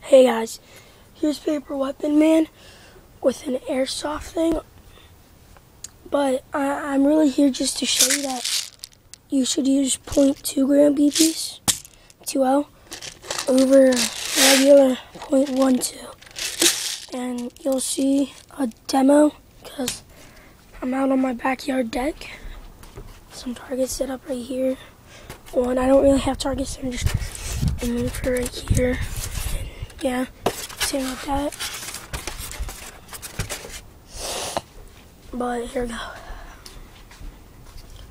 Hey guys, here's Paper Weapon Man with an airsoft thing, but I'm really here just to show you that you should use 0.2 gram BBs, 2L, over regular 0.12, and you'll see a demo because I'm out on my backyard deck. Some targets set up right here. One, I don't really have targets, I'm just aiming for right here. Yeah, same with that. But here we go.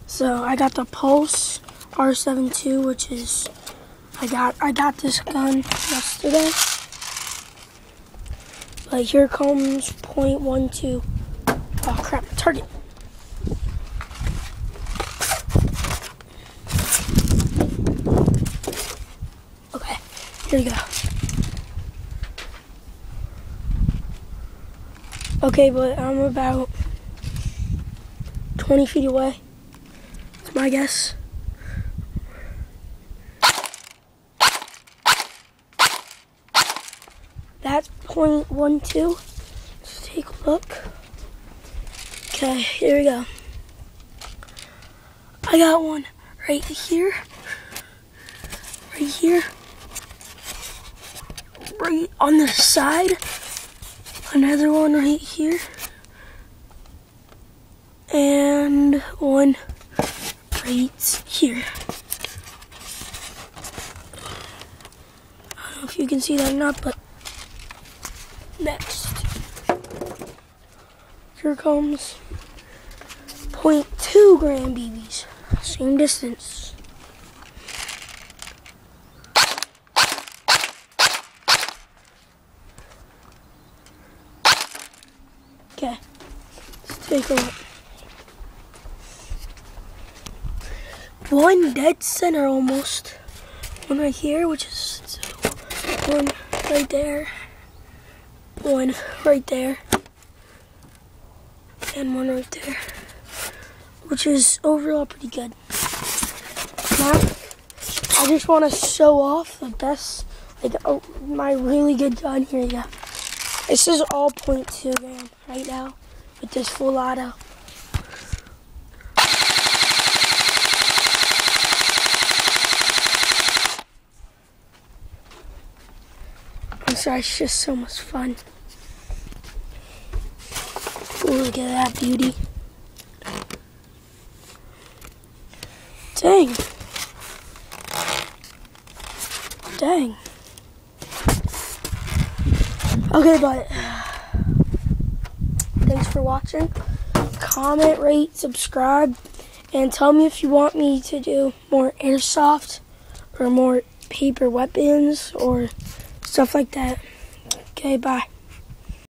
So I got the Pulse R7 II, which is I got this gun yesterday. But here comes 0.12. Oh crap, target. Okay, here we go. Okay, but I'm about 20 feet away. That's my guess. That's 0.12. Let's take a look. Okay, here we go. I got one right here. Right here. Right on the side. Another one right here. And one right here. I don't know if you can see that or not, but next. Here comes 0.2 gram BBs. Same distance. Okay, let's take a look. One dead center almost. One right here, which is one right there. One right there. And one right there. Which is overall pretty good. Now, I just want to show off the best, my really good gun. Here you go. This is all 0.2 gram right now with this full auto. I'm sorry, it's just so much fun. Ooh, look at that beauty. Dang. Dang. Okay, but thanks for watching. Comment, rate, subscribe, and tell me if you want me to do more airsoft or more paper weapons or stuff like that. Okay, bye.